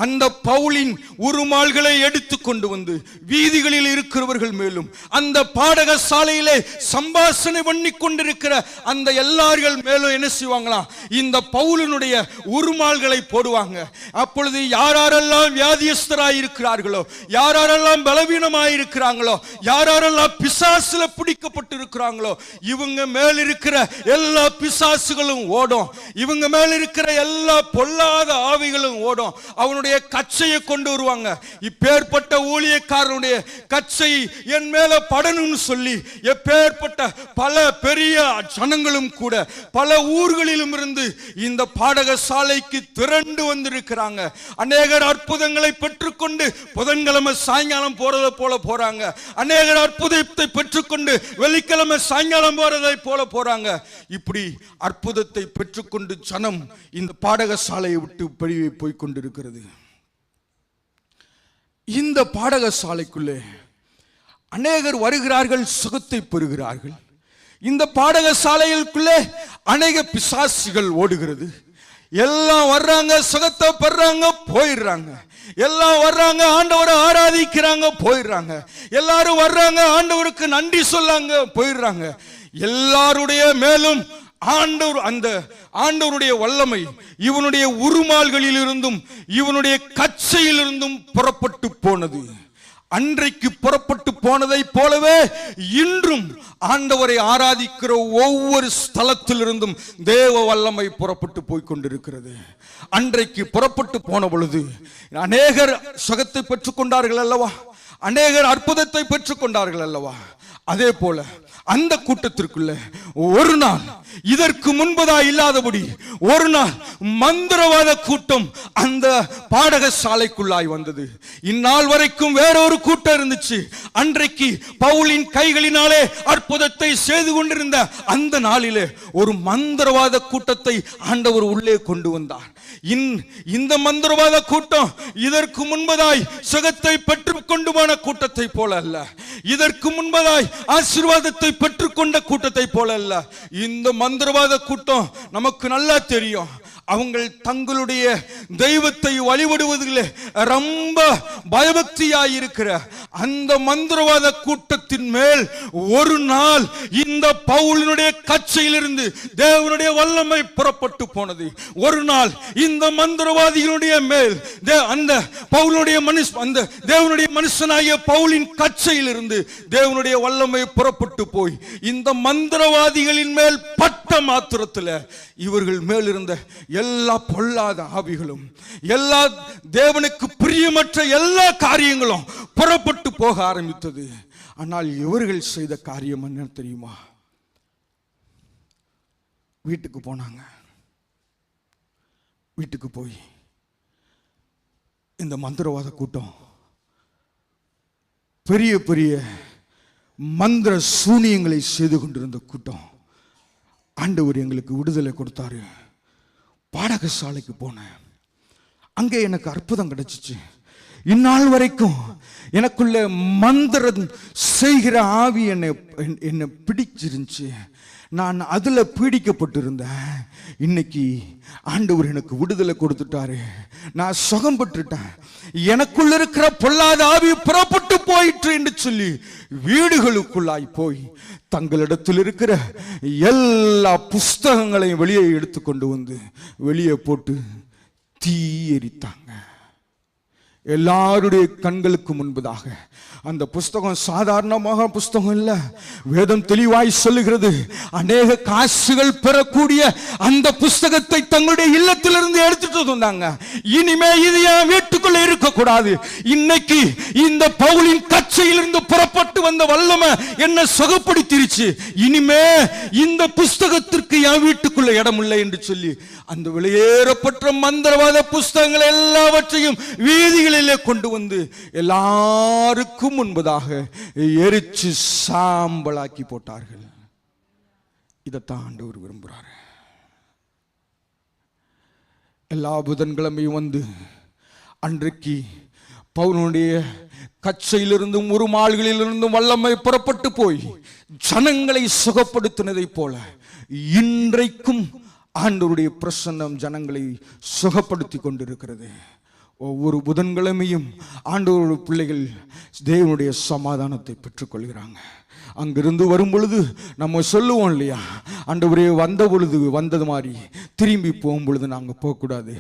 அந்த பவுலின் உருமால்களை எடுத்து கொண்டு வந்து வீதிகளில் இருக்கிறவர்கள் மேலும், அந்த பாடகசாலையிலே சம்பாஷணை பண்ணி கொண்டிருக்கிற அந்த எல்லார்கள் மேலும் என்ன செய்வாங்களாம், இந்த பவுலினுடைய உருமால்களை போடுவாங்க. அப்பொழுது யாரெல்லாம் வியாதியஸ்தராய் இருக்கிறார்களோ, யாரெல்லாம் பலவீனமாய் இருக்கிறாங்களோ, யாரெல்லாம் பிசாசுல பிடிக்கப்பட்டு இருக்கிறாங்களோ, இவங்க மேல் இருக்கிற எல்லா பிசாசுகளும் ஓடும். இவங்க மேல் இருக்கிற எல்லா பொல்லாத ஆவிகளும் ஓடும். அவனுடைய கச்சையை கொண்டு வருவாங்க. இப்பேற்பட்ட ஊழியக்காரனுடைய கச்சை என் மேல படணும்னு சொல்லி எப்பேற்பட்ட பல பெரிய ஜனங்களும் கூட பல ஊர்களிலும் இருந்து இந்த பாடகசாலைக்கு திரண்டு வந்திருக்கிறாங்க. அநேகர் அற்புதங்களை பெற்றுக்கொண்டு புதன்கிழமை சாயங்காலம் போறதை போல போறாங்க. அநேகர் அற்புதத்தை பெற்றுக்கொண்டு வெள்ளிக்கிழமை சாயங்காலம் போறதை போல போறாங்க. இப்படி அற்புதத்தை பெற்றுக்கொண்டு ஜனம் இந்த பாடகசாலையை விட்டு வெளியே போய் கொண்டிருக்கிறது. இந்த பாடகசாலைக்குள்ளே அநேகர் வருகிறார்கள், சுகத்தை பெறுகிறார்கள். இந்த பாடகசாலைகளுக்குள்ளே அநேக பிசாசுகள் ஓடுகிறது. எல்லாம் வர்றாங்க, சுகத்தை பெறாங்க, போயிடுறாங்க. எல்லாம் வர்றாங்க, ஆண்டவரை ஆராதிக்கிறாங்க, போயிடுறாங்க. எல்லாரும் வர்றாங்க, ஆண்டவருக்கு நன்றி சொல்லாங்க, போயிடுறாங்க. எல்லாருடைய மேலும் ஆண்டவர் அந்த ஆண்டவருடைய வல்லமை இவனுடைய உருமால்களில் இருந்தும் இவனுடைய கச்சையிலிருந்தும் புறப்பட்டு போனது. அன்றைக்கு புறப்பட்டு போனதை போலவே இன்றும் ஆண்டவரை ஆராதிக்கிற ஒவ்வொரு ஸ்தலத்திலிருந்தும் தேவ வல்லமை புறப்பட்டு போய் கொண்டிருக்கிறது. அன்றைக்கு புறப்பட்டு போன பொழுது அநேகர் சுகத்தை பெற்றுக் கொண்டார்கள் அல்லவா, அநேகர் அற்புதத்தை பெற்றுக் கொண்டார்கள் அல்லவா. அதே போல அந்த கூட்டத்திற்குள்ள ஒரு நாள் இதற்கு முன்பதா இல்லாதபடி ஒரு நாள் மந்திரவாத கூட்டம் அந்த பாடகசாலைக்குள்ளாய் வந்தது. இந்நாள் வரைக்கும் வேறொரு கூட்டம் இருந்துச்சு. அன்றைக்கு பவுலின் கைகளினாலே அற்புதத்தை செய்து கொண்டிருந்த அந்த நாளிலே ஒரு மந்திரவாத கூட்டத்தை ஆண்டவர் உள்ளே கொண்டு வந்தார். இந்த மந்திரவாத கூட்டம் இதற்கு முன்பதாய் சுகத்தை பெற்றுக் கொண்டு போன கூட்டத்தை போல அல்ல, இதற்கு முன்பதாய் ஆசீர்வாதத்தை பெற்றுக்கொண்ட கூட்டத்தை போல அல்ல. இந்த மந்திரவாத கூட்டம் நமக்கு நல்லா தெரியும். அவங்க தங்களுடைய தெய்வத்தை வழிபடுவதில் ரொம்ப பயபக்தியாயிருக்கிற அந்த மந்திரவாத கூட்டத்தின் மேல் ஒரு நாள் இந்த பவுலினுடைய கச்சையிலிருந்து தேவனுடைய வல்லமை புறப்பட்டு போனது. ஒரு நாள் இந்த மந்திரவாதிகளுடைய மேல் அந்த பவுலுடைய அந்த தேவனுடைய மனுஷனாகிய பவுலின் கச்சையிலிருந்து தேவனுடைய வல்லமை புறப்பட்டு போய் இந்த மந்திரவாதிகளின் மேல் பட்ட மாத்திரத்தில் இவர்கள் மேல் இருந்த எல்லா பொல்லாத ஆவிகளும் எல்லா தேவனுக்கு பிரியமற்ற எல்லா காரியங்களும் புறப்பட்டு போக ஆரம்பித்தது. ஆனால் இவர்கள் செய்த காரியம் என்ன தெரியுமா? வீட்டுக்கு போனாங்க. வீட்டுக்கு போய் இந்த மந்திரவாத கூட்டம் பெரிய பெரிய மந்திர சூனியங்களை செய்து கொண்டிருந்த கூட்டம், ஆண்டவர் எங்களுக்கு விடுதலை கொடுத்தாரு. பாடகசாலைக்கு போனேன். அங்கே எனக்கு அற்புதம் கிடைச்சிச்சு. இந்நாள் வரைக்கும் எனக்குள்ள மந்திரம் செய்கிற ஆவி என்னை பிடிச்சிருந்துச்சு. நான் அதுல பீடிக்கப்பட்டிருந்தேன். இன்னைக்கு ஆண்டவர் எனக்கு விடுதலை கொடுத்துட்டாரு. நான் சுகம் பெற்றுட்டேன். எனக்குள்ள இருக்கிற பொல்லாத ஆவி புறப்பட்டு போயிற்று என்று சொல்லி வீடுகளுக்குள்ளாய் போய் தங்களிடத்தில் இருக்கிற எல்லா புஸ்தகங்களையும் வெளியே எடுத்து கொண்டு வந்து வெளியே போட்டு தீ எரித்தாங்க. எல்லாருடைய கண்களுக்கு முன்பதாக. அந்த புஸ்தகம் சாதாரணமாக புஸ்தகம் இல்ல. வேதம் தெளிவாய் சொல்லுகிறது, அநேக காசுகள் பெறக்கூடிய அந்த புஸ்தகத்தை தங்களுடைய இல்லத்திலிருந்து எடுத்துட்டு வந்தாங்க. இனிமே இது என் வீட்டுக்குள்ள இருக்கக்கூடாது. இன்னைக்கு இந்த பவுலின் கச்சையிலிருந்து புறப்பட்டு வந்த வல்லமை என்ன சுகப்படுத்திருச்சு. இனிமே இந்த புஸ்தகத்திற்கு என் வீட்டுக்குள்ள இடம் இல்லை என்று சொல்லி அந்த வெளியேறப்பட்ட மந்திரவாத புஸ்தகங்கள் எல்லாவற்றையும் வீதிகளிலே கொண்டு வந்து எல்லாருக்கும் முன்பதாக எரிச்சு சாம்பலாக்கி போட்டார்கள். இதைத்தான் ஆண்டவர் விரும்புகிறார். எல்லா புதன்கிழமையும் வந்து அன்றைக்கு பவுலுடைய கச்சையிலிருந்தும் உருமாள்களிலிருந்தும் வல்லமை புறப்பட்டு போய் ஜனங்களை சுகப்படுத்தினதை போல இன்றைக்கும் ஆண்டவருடைய பிரசன்னம் ஜனங்களை சுகப்படுத்தி கொண்டிருக்கிறது. ஒவ்வொரு புதன்கிழமையும் ஆண்டவருடைய பிள்ளைகள் தேவனுடைய சமாதானத்தை பெற்றுக்கொள்கிறாங்க. அங்கிருந்து வரும் பொழுது நம்ம சொல்லுவோம் இல்லையா, ஆண்டவரே வந்த பொழுது வந்தது மாதிரி திரும்பி போகும் பொழுது நாங்கள் போகக்கூடாது,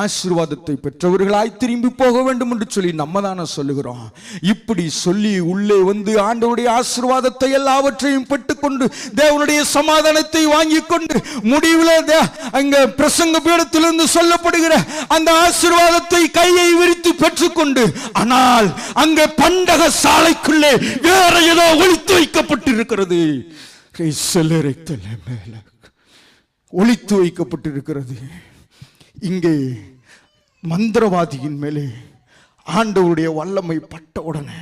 ஆசீர்வாதத்தை பெற்றவர்களாய் திரும்பி போக வேண்டும் என்று சொல்லி நம்ம தானே சொல்லுகிறோம். இப்படி சொல்லி உள்ளே வந்து ஆண்டவருடைய ஆசீர்வாதத்தை எல்லாவற்றையும் பெற்றுக்கொண்டு தேவனுடைய சமாதானத்தை வாங்கி கொண்டு முடிவில் அங்க பிரசங்க பீடத்திலிருந்து சொல்லப்படுகிற அந்த ஆசீர்வாதத்தை கையை விரித்து பெற்றுக்கொண்டு, ஆனால் அங்கே பண்டக சாலைக்குள்ளே வேற ஏதோ ஒளித்து வைக்கப்பட்டிருக்கிறது. ஒளித்து வைக்கப்பட்டிருக்கிறது. இங்கே மந்திரவாதியின் மேலே ஆண்டவருடைய வல்லமை பட்ட உடனே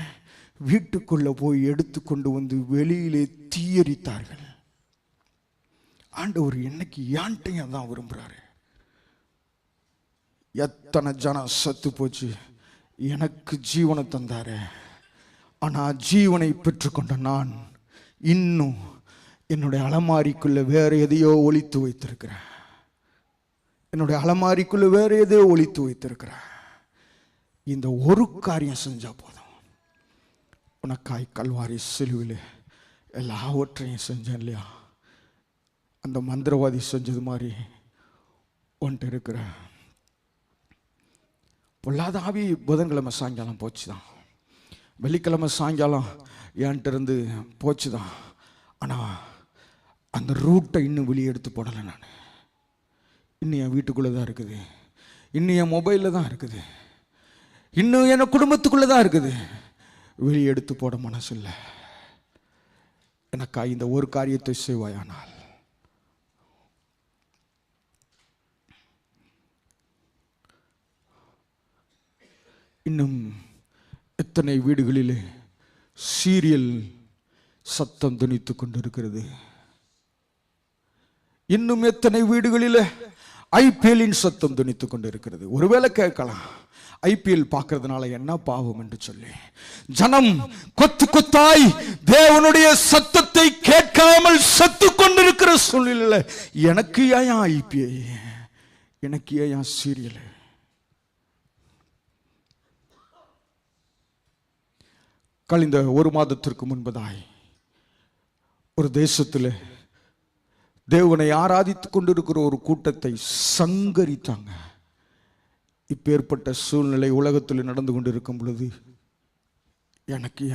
வீட்டுக்குள்ள போய் எடுத்துக்கொண்டு வந்து வெளியிலே தீயரித்தார்கள். ஆண்டவர் என்னைக்கு யான்ட்டையும் தான் விரும்புறாரு. எத்தனை ஜனம் சத்து போச்சு, எனக்கு ஜீவனை தந்தாரு. ஆனா ஜீவனை பெற்றுக்கொண்ட நான் இன்னும் என்னுடைய அலமாரிக்குள்ள வேற எதையோ ஒளித்து வைத்திருக்கிறேன். என்னுடைய அலமாரிக்குள்ள வேற எதையோ ஒளித்து வைத்திருக்கிறேன். இந்த ஒரு காரியம் செஞ்சா போதும். உனக்காய் கல்வாரி சிலுவிலே எல்லாவற்றையும் செஞ்சேன் இல்லையா, அந்த மந்திரவாதி செஞ்சது மாதிரி ஒன்ட்டு இருக்கிற பொல்லாத ஆவி புதன்கிழமை சாயங்காலம் போச்சுதான், வெள்ளிக்கிழமை சாயங்காலம் என்கிட்ட இருந்து போச்சுதான். ஆனால் அந்த ரூட்டை இன்னும் வெளியே எடுத்து போடலை. நான் இன்னும் என் வீட்டுக்குள்ளே தான் இருக்குது, இன்னும் என் மொபைலில் தான் இருக்குது, இன்னும் என் குடும்பத்துக்குள்ளே தான் இருக்குது. வெளியே எடுத்து போட மனசு இல்லை. எனக்கா இந்த ஒரு காரியத்தை செய்வாயானால் இன்னும் எத்தனை வீடுகளிலே சீரியல் சத்தம் துணித்துக் கொண்டிருக்கிறது. இன்னும் எத்தனை வீடுகளிலே ஐபிஎல்லின் சத்தம் துணித்துக் கொண்டிருக்கிறது. ஒருவேளை கேட்கலாம், ஐபிஎல் பார்க்கறதுனால என்ன பாவம் என்று சொல்லி. ஜனம் கொத்து கொத்தாய் தேவனுடைய சத்தத்தை கேட்காமல் சத்து கொண்டிருக்கிற சூழ்நிலை. எனக்கு ஏன் ஐபிஎல், எனக்கு ஏன் சீரியல்? கழிந்த ஒரு மாதத்திற்கு முன்பதாய் ஒரு தேசத்தில் தேவனை ஆராதித்துக் கொண்டிருக்கிற ஒரு கூட்டத்தை சங்கரித்தாங்க. இப்பேற்பட்ட சூழ்நிலை உலகத்தில் நடந்து கொண்டிருக்கும் பொழுது எனக்கு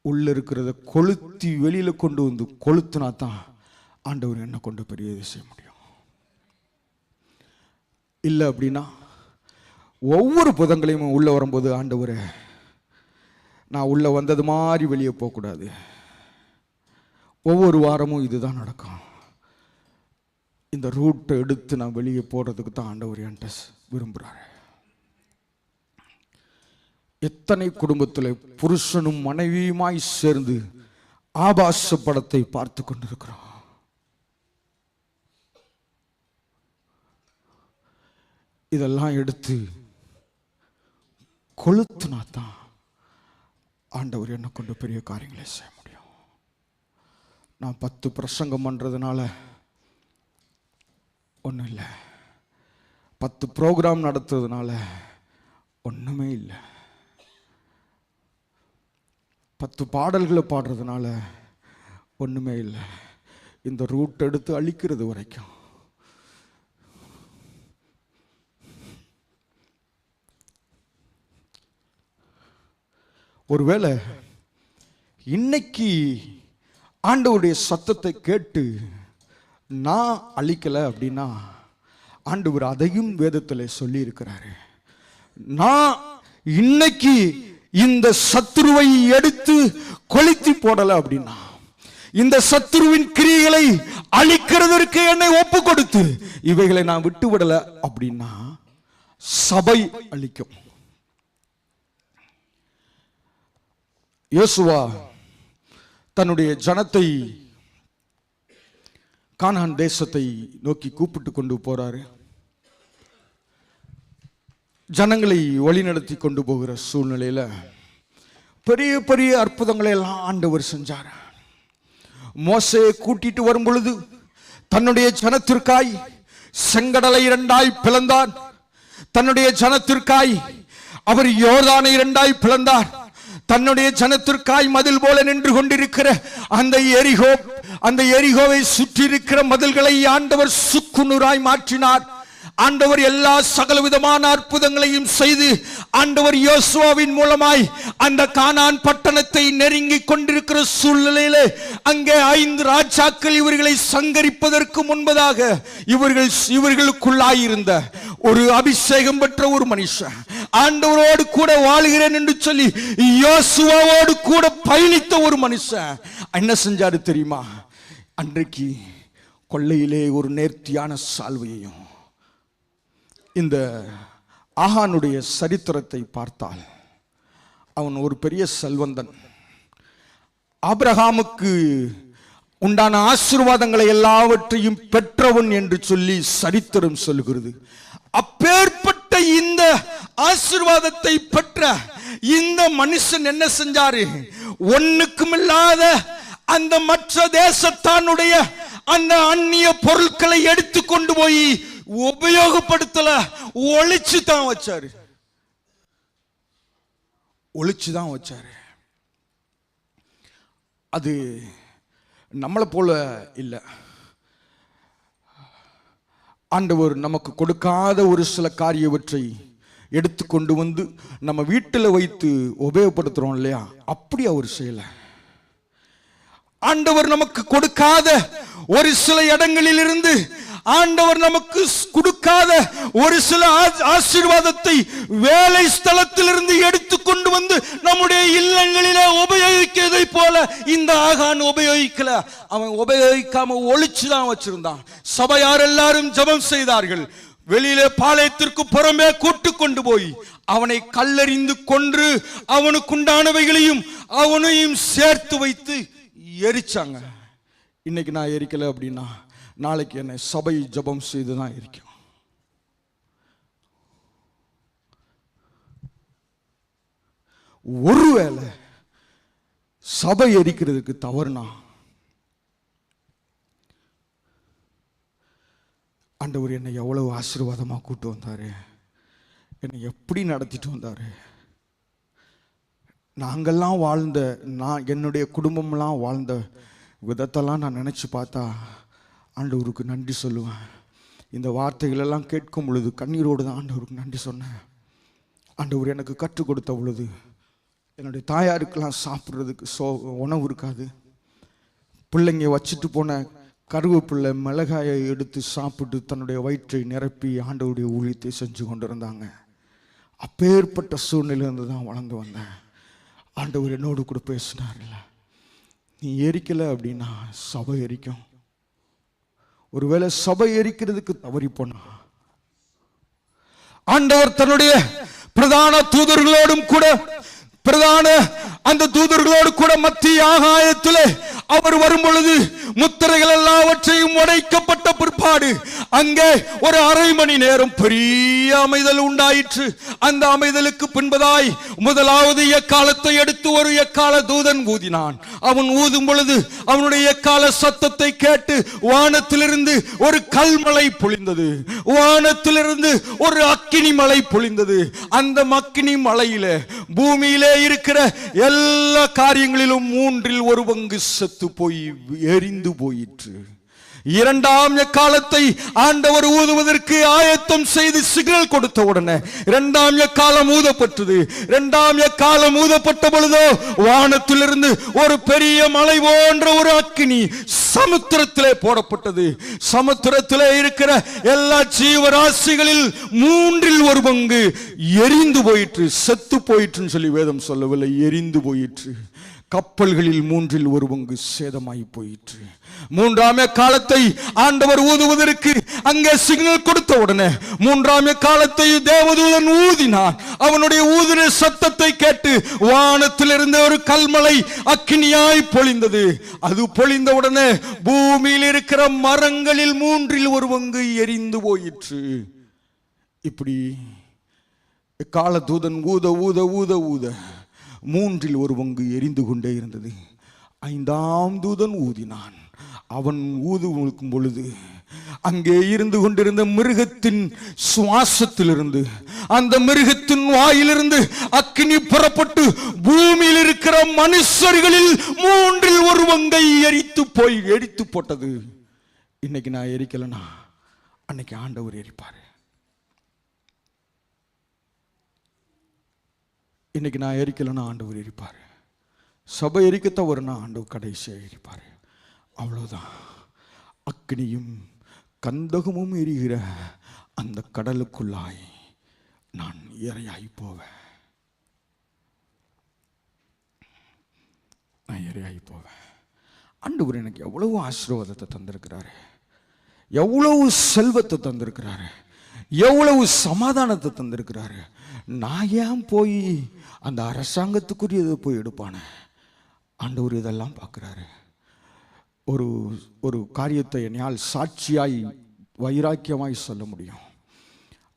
உள்ள இருக்கிறத கொளுத்தி வெளியில கொண்டு வந்து கொளுத்துனா தான் ஆண்டவர் என்ன கொண்டு பெரிய செய்ய முடியும். இல்லை அப்படின்னா ஒவ்வொரு புதங்களையும் உள்ள வரும்போது, ஆண்டவரே நான் உள்ள வந்தது மாதிரி வெளியே போகக்கூடாது, ஒவ்வொரு வாரமும் இதுதான் நடக்கும், இந்த ரூட்டை எடுத்து நான் வெளியே போடுறதுக்கு தான் ஆண்டவர் என்கிட்ட விரும்புகிறாரு. எத்தனை குடும்பத்தில் புருஷனும் மனைவியுமாய் சேர்ந்து ஆபாச படத்தை பார்த்து கொண்டிருக்கிறோம். இதெல்லாம் எடுத்து கொளுத்துனா தான் ஆண்டவர் என்ன கொண்டு பெரிய காரியங்களை செய்ய முடியும். நான் 10 பிரசங்கம் பண்றதுனால ஒன்றும் இல்லை, 10 ப்ரோக்ராம் நடத்துறதுனால ஒன்றுமே இல்லை, 10 பாடல்களை பாடுறதுனால ஒன்றுமே இல்லை. இந்த ரூட் எடுத்து அழிக்கிறது வரைக்கும் ஒருவேளை இன்னைக்கு ஆண்டவருடைய சத்தத்தை கேட்டு நான் அழிக்கலை அப்படின்னா ஆண்டவர் அதையும் வேதத்தில் சொல்லி இருக்கிறாரு. நான் இன்னைக்கு இந்த சத்துருவை எடுத்து கொளுத்தி போடல அப்படின்னா, இந்த சத்துருவின் கிரியைகளை அழிக்கிறதற்கு என்னை ஒப்பு கொடுத்து இவைகளை நான் விட்டு விடல அப்படின்னா சபை அழிக்கும். யோசுவா தன்னுடைய ஜனத்தை கானான் தேசத்தை நோக்கி கூப்பிட்டு கொண்டு போறாரு. ஜனங்களை வழிநடத்தி கொண்டு போகிற சூழ்நிலையில பெரிய பெரிய அற்புதங்களை எல்லாம் ஆண்டவர் செஞ்சார். மோசேயை கூட்டிட்டு வரும் பொழுது தன்னுடைய ஜனத்திற்காய் செங்கடலை இரண்டாய் பிளந்தார். தன்னுடைய ஜனத்திற்காய் அவர் யோர்தானை இரண்டாய் பிளந்தார். தன்னுடைய ஜனத்திற்காய் மதில் போல நின்று கொண்டிருக்கிற அந்த எரிகோவை சுற்றி இருக்கிற மதில்களை ஆண்டவர் சுக்குநூறாய் மாற்றினார். ஆண்டவர் எல்லா சகலவிதமான அற்புதங்களையும் செய்து ஆண்டவர் யோசுவாவின் மூலமாய் அந்த கானான் பட்டணத்தை நெருங்கி கொண்டிருக்கிற சூழ்நிலையிலே அங்கே 5 ராஜாக்கள் இவர்களை சங்கரிப்பதற்கு முன்பதாக இவர்களுக்குள்ளாயிருந்த ஒரு அபிஷேகம் பெற்ற ஒரு மனுஷன், ஆண்டவரோடு கூட வாழுகிறேன் என்று சொல்லி யோசுவாவோடு கூட பயணித்த ஒரு மனுஷன் என்ன செஞ்சாரு தெரியுமா? அன்றைக்கு கொள்ளையிலே ஒரு நேர்த்தியான சால்வையையும், இந்த ஆகானுடைய சரித்திரத்தை பார்த்தால் அவன் ஒரு பெரிய செல்வந்தன், ஆபிரகாமுக்கு உண்டான ஆசீர்வாதங்களை எல்லாவற்றையும் பெற்றவன் என்று சொல்லி சரித்திரம் சொல்கிறது. அப்பேற்பட்ட இந்த ஆசீர்வாதத்தை பெற்ற இந்த மனுஷன் என்ன செஞ்சாரு? ஒண்ணுக்குமில்லாத அந்த மற்ற தேசத்தானுடைய அந்த அந்நிய பொருட்களை எடுத்து கொண்டு போய் உபயோகப்படுத்தல, ஒளிச்சுதான் வச்சாரு. அது நம்மளை போல இல்லை. ஆண்டவர் நமக்கு கொடுக்காத ஒரு சில காரியவற்றை எடுத்து கொண்டு வந்து நம்ம வீட்டில் வைத்து உபயோகப்படுத்துறோம் இல்லையா, அப்படி அவர் செய்யல. ஆண்டவர் நமக்கு கொடுக்காத ஒரு சில இடங்களில் இருந்து ஆண்டவர் நமக்கு கொடுக்காத ஒரு சில ஆசீர்வாதத்தை வேலை ஸ்தலத்திலிருந்து எடுத்துக்கொண்டு வந்து நம்முடைய இல்லங்களிலே உபயோகிக்கிறதை போல இந்த ஆகான் உபயோகிக்கல. அவன் உபயோகிக்காம ஒளிச்சுதான் வச்சிருந்தான். சபையார் எல்லாரும் ஜெபம் செய்தார்கள். வெளியிலே பாளையத்திற்கு புறமே கூட்டு கொண்டு போய் அவனை கல்லெறிந்து கொன்று அவனுக்குண்டானவைகளையும் அவனையும் சேர்த்து வைத்து எரிச்சாங்க. இன்னைக்கு நான் எரிக்கல அப்படின்னா நாளைக்கு என்னை சபை ஜெபம் செய்துதான் இருக்கும். ஒருவேளை சபை எரிக்கிறதுக்கு தவறுனா ஆண்டவர் என்னை எவ்வளவு ஆசீர்வாதமா கூட்டு வந்தாரு, என்னை எப்படி நடத்திட்டு வந்தாரு. நாங்கள்லாம் வாழ்ந்த, என்னுடைய குடும்பம்லாம் வாழ்ந்த விதத்தெல்லாம் நான் நினைச்சு பார்த்தா ஆண்டவருக்கு நன்றி சொல்லுவேன். இந்த வார்த்தைகளெல்லாம் கேட்கும் பொழுது கண்ணீரோடு தான் ஆண்டவருக்கு நன்றி சொன்னேன். ஆண்டவர் எனக்கு கற்றுக் கொடுத்த பொழுது என்னுடைய தாயாருக்கெல்லாம் சாப்பிட்றதுக்கு உணவு இருக்காது. பிள்ளைங்க வச்சுட்டு போன கருவேப்பிள்ளை மிளகாயை எடுத்து சாப்பிட்டு தன்னுடைய வயிற்றை நிரப்பி ஆண்டவருடைய ஊழியத்தை செஞ்சு கொண்டு இருந்தாங்க. அப்பேற்பட்ட சூழ்நிலையிலிருந்து தான் வளர்ந்து வந்தேன். ஆண்டவர் என்னோடு கூட பேசினார்ல, நீ எரிக்கலை அப்படின்னா சபை எரிக்கும். ஒருவேளை சபை எரிக்கிறதுக்கு தவறி போனா ஆண்டவர் தன்னுடைய பிரதான தூதர்களோடும் கூட அந்த தூதர்களோடு கூட மத்திய ஆகாயத்திலே அவர் வரும் பொழுது முத்திரைகள் எல்லாவற்றையும் உடைக்கப்பட்ட பிற்பாடு அங்கே ஒரு அரை மணி நேரம் பெரிய அமைதல் உண்டாயிற்று. அந்த அமைதலுக்கு பின்பதாய் முதலாவது எக்காலத்தை எடுத்து ஒரு எக்கால தூதன் ஊதினான். அவன் ஊதும் பொழுது அவனுடைய எக்கால சத்தத்தை கேட்டு வானத்திலிருந்து ஒரு கல்மலை பொழிந்தது, வானத்திலிருந்து ஒரு அக்கினி மலை பொழிந்தது. அந்த அக்கினி மலையில பூமியிலே இருக்கிற எல்லா காரியங்களிலும் 1/3 செத்து போய் எரிந்து போயிற்று. இரண்டாம் எக்காலத்தை ஆண்டவர் ஊதுவதற்கு ஆயத்தம் செய்து சிக்னல் கொடுத்த உடனே இரண்டாம் எக்காலம் ஊதப்பட்டது. இரண்டாம் எக்காலம் ஊதப்பட்ட பொழுதோ வானத்திலிருந்து ஒரு பெரிய மலை போன்ற ஒரு அக்கினி சமுத்திரத்திலே போடப்பட்டது. சமுத்திரத்திலே இருக்கிற எல்லா ஜீவராசிகளில் 1/3 எரிந்து போயிற்று. செத்து போயிற்றுன்னு சொல்லி வேதம் சொல்லவில்லை, எரிந்து போயிற்று. கப்பல்களில் 1/3 சேதமாய் போயிற்று. மூன்றாம் காலத்தை ஆண்டவர் ஊதுவதற்கு அங்கே சிக்னல் கொடுத்த உடனே மூன்றாம் காலத்தை தேவதூதன் ஊதினான். அவனுடைய ஊதின சத்தத்தை கேட்டு வானத்திலிருந்து ஒரு கல்மலை அக்கினியாய் பொழிந்தது. அது பொழிந்த உடனே பூமியில் இருக்கிற மரங்களில் 1/3 எரிந்து போயிற்று. இப்படி காலதூதன் ஊத ஊத ஊத ஊத 1/3 எரிந்து கொண்டே இருந்தது. 5ஆம் தூதன் ஊதினான். அவன் ஊதும் பொழுது அங்கே இருந்து கொண்டிருந்த மிருகத்தின் சுவாசத்திலிருந்து, அந்த மிருகத்தின் வாயிலிருந்து அக்கினி புறப்பட்டு பூமியில் இருக்கிற மனுஷர்களில் 1/3 எரித்து போட்டது. இன்னைக்கு நான் எரிக்கலனா அன்னைக்கு ஆண்டவர் எரிப்பாரு. இன்னைக்கு நான் எரிக்கலன்னா ஆண்டவர் எரிப்பார். சபை எரிக்க தவறுனா ஆண்டவர் கடைசியாக எரிப்பார். அவ்வளோதான். அக்னியும் கந்தகமும் எரிகிற அந்த கடலுக்குள்ளாய் நான் இரையாய் போவேன். நான் இரையாய் போவேன். ஆண்டவர் எனக்கு எவ்வளவு ஆசீர்வாதத்தை தந்திருக்கிறாரு, எவ்வளவு செல்வத்தை தந்திருக்கிறாரு, எவ்வளவு சமாதானத்தை தந்திருக்கிறாரு. நான் ஏன் போய் அந்த அரசாங்கத்துக்குரியதை போய் எடுப்பானே? ஆண்டவர் இதெல்லாம் பார்க்குறாரு. ஒரு காரியத்தை என்னால் சாட்சியாய் வைராக்கியமாய் சொல்ல முடியும்.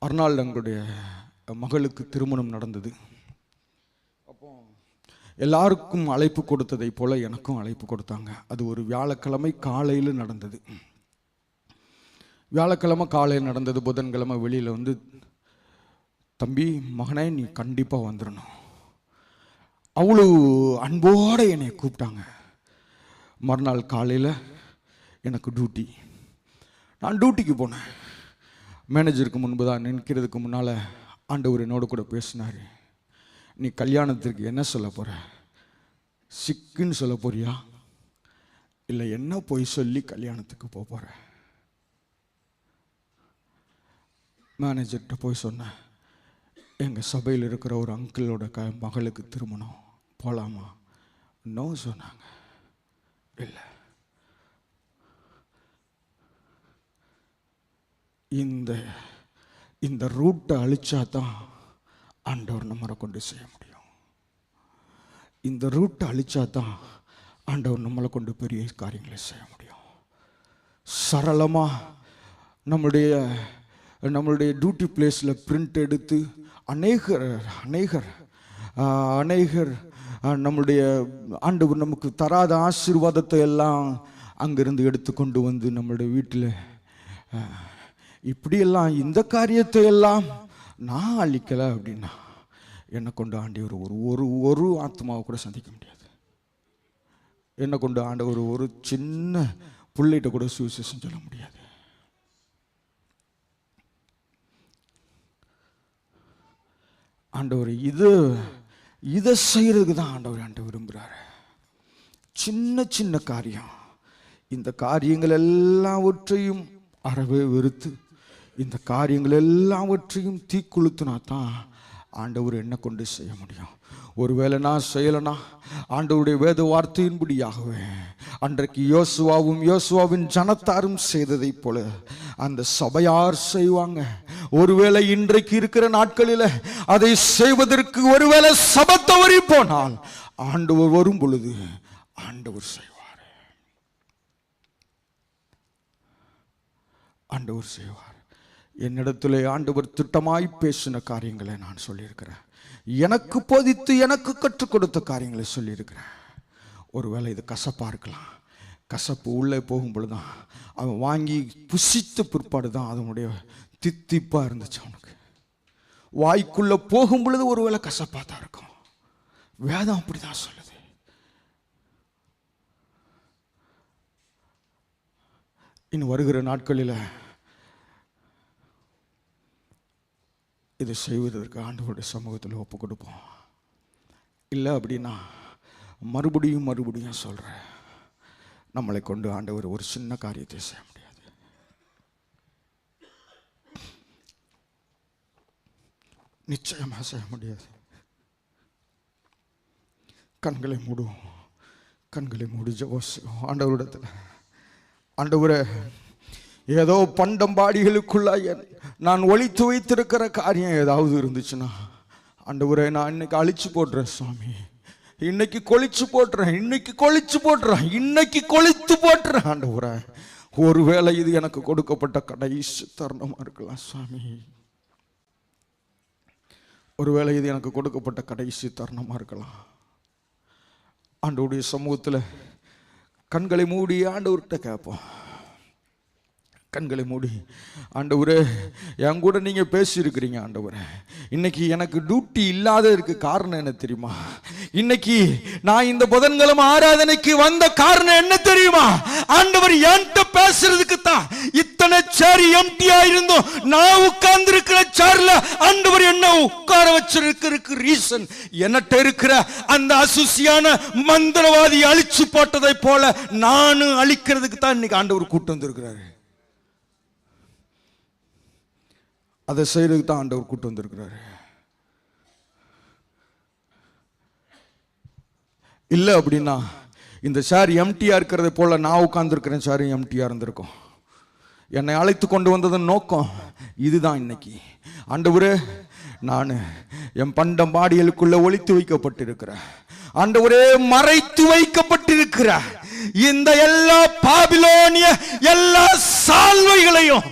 அர்னால் எங்களுடைய மகளுக்கு திருமணம் நடந்தது. அப்போ எல்லாருக்கும் அழைப்பு கொடுத்ததை போல எனக்கும் அழைப்பு கொடுத்தாங்க. அது ஒரு வியாழக்கிழமை காலையில் நடந்தது. வியாழக்கிழமை காலையில் நடந்தது. புதன்கிழமை வெளியில் வந்து, தம்பி மகனே நீ கண்டிப்பாக வந்துடணும். அவ்வளோ அன்போடு என்னை கூப்பிட்டாங்க. மறுநாள் காலையில் எனக்கு டியூட்டி. நான் டியூட்டிக்கு போனேன். மேனேஜருக்கு முன்பு தான் நிற்கிறதுக்கு முன்னால் ஆண்டவர் என்னோட கூட பேசினார். நீ கல்யாணத்திற்கு என்ன சொல்ல போகிற? சிக்குன்னு சொல்ல போறியா, இல்லை என்ன போய் சொல்லி கல்யாணத்துக்கு போகிற? மேனேஜர்கிட்ட போய் சொன்னேன், எங்கள் சபையில் இருக்கிற ஒரு அங்கிளோட மகளுக்கு திருமணம், போகலாமா? நோ சொன்னாங்க. இல்லை, இந்த ரூட்டை அழிச்சா தான் ஆண்டவர் நம்மளை கொண்டு செய்ய முடியும். இந்த ரூட்டை அழிச்சா தான் ஆண்டவர் நம்மளை கொண்டு பெரிய காரியங்களை செய்ய முடியும். சரளமாக நம்மளுடைய டியூட்டி பிளேஸில் பிரிண்ட் எடுத்து அநேகர் நம்முடைய ஆண்டவர் நமக்கு தராத ஆசீர்வாதத்தை எல்லாம் அங்கிருந்து எடுத்துக்கொண்டு வந்து நம்மளுடைய வீட்டில் இப்படியெல்லாம் இந்த காரியத்தை எல்லாம் நான் அழிக்கலை அப்படின்னா என்னை கொண்டு ஆண்டவர் ஒரு ஆத்மாவை கூட சந்திக்க முடியாது. என்னை கொண்டு ஆண்டவர் ஒரு சின்ன பிள்ளைகிட்ட கூட சுவிசேஷம் சொல்ல முடியாது. ஆண்டவர் இதை செய்யறதுக்கு தான் ஆண்டவர் விரும்புகிறாரு. சின்ன சின்ன காரியம், இந்த காரியங்கள் எல்லாவற்றையும் அறவே வெறுத்து இந்த காரியங்கள் எல்லாவற்றையும் தீக்குளுத்துனா தான் ஆண்டவர் என்ன கொண்டு செய்ய முடியும். ஒருவேளை நான் செய்யலைனா ஆண்டவருடைய வேத வார்த்தையின்படியாகவே அன்றைக்கு யோசுவாவின் ஜனத்தாரும் செய்ததை போல அந்த சபையார் செய்வாங்க. ஒருவேளை இன்றைக்கு இருக்கிற நாட்களில் அதை செய்வதற்கு ஒருவேளை சபை தவறி போனால் ஆண்டவர் வரும் பொழுது ஆண்டவர் செய்வார். ஆண்டவர் செய்வார். என்னிடத்திலே ஆண்டவர் திட்டமாய் பேசின காரியங்களை நான் சொல்லியிருக்கிறேன். எனக்கு போதித்து எனக்கு கற்றுக் கொடுத்த காரியங்களை சொல்லியிருக்கிறேன். ஒருவேளை இது கசப்பாக இருக்கலாம். கசப்பு உள்ளே போகும் பொழுதுதான் அவன் வாங்கி புசித்த பிற்பாடு தான் அதனுடைய தித்திப்பாக இருந்துச்சு. அவனுக்கு வாய்க்குள்ளே போகும் பொழுது ஒருவேளை கசப்பாக தான் இருக்கும். வேதம் அப்படி தான் சொல்லுது. இன்னும் வருகிற நாட்களில் இதை செய்வதற்கு ஆண்டவருடைய சமூகத்தில் ஒப்பு கொடுப்போம். இல்லை அப்படின்னா மறுபடியும் சொல்கிறேன், நம்மளை கொண்டு ஆண்டவர் ஒரு சின்ன காரியத்தை செய்ய முடியாது. நிச்சயமாக செய்ய முடியாது. கண்களை மூடி ஜெபம் ஆண்டவரிடத்தில், ஆண்டவரே, ஏதோ பண்டம்பாடிகளுக்குள்ளாய் நான் ஒளித்து வைத்திருக்கிற காரியம் ஏதாவது இருந்துச்சுன்னா ஆண்டவரே, நான் இன்னைக்கு அழிச்சு போடுறேன் சுவாமி, இன்னைக்கு கொளித்து போட்டுறேன் ஆண்டவரே. ஒருவேளை இது எனக்கு கொடுக்கப்பட்ட கடைசி தருணமா இருக்கலாம் சுவாமி, ஒருவேளை இது எனக்கு கொடுக்கப்பட்ட கடைசி தருணமா இருக்கலாம். ஆண்டவருடைய சமூகத்தில் கண்களை மூடி ஆண்டவர்கிட்ட கேட்போம். கண்களை மூடி, ஆண்டவரே, என் கூட நீங்கள் பேசியிருக்கிறீங்க ஆண்டவரே. இன்னைக்கு எனக்கு டியூட்டி இல்லாததற்கு காரணம் என்ன தெரியுமா? இன்னைக்கு நான் இந்த புதன்கிழமை ஆராதனைக்கு வந்த காரணம் என்ன தெரியுமா? ஆண்டவர் என்கிட்ட பேசுறதுக்கு தான். இத்தனை சேர் எம்டியா இருந்தோம், நான் உட்கார்ந்து இருக்கிற சேர்ல ஆண்டவர் என்ன உட்கார வச்சிருக்கிறதுக்கு ரீசன், என்கிட்ட இருக்கிற அந்த அசுசியான மந்திரவாதி அழிச்சு போட்டதை போல நானும் அழிக்கிறதுக்கு தான் இன்னைக்கு ஆண்டவர் கூட்டு வந்திருக்கிறாரு. அதை செய்யறதுக்கு தான் ஆண்டவர் கூட்டு வந்திருக்கிறாரு. இல்லை அப்படின்னா இந்த சேர் எம்டியா இருக்கிறத போல நான் உட்கார்ந்துருக்கிறேன், சேர் எம்டியா இருந்திருக்கும். என்னை அழைத்து கொண்டு வந்ததன் நோக்கம் இதுதான். இன்னைக்கு ஆண்டவரே, நான் என் பண்டம்பாடிகளுக்குள்ள ஒளித்து வைக்கப்பட்டிருக்கிறேன் ஆண்டவரே, மறைத்து வைக்கப்பட்டிருக்கிற இந்த எல்லா பாபிலோனிய எல்லா சால்வைகளையும்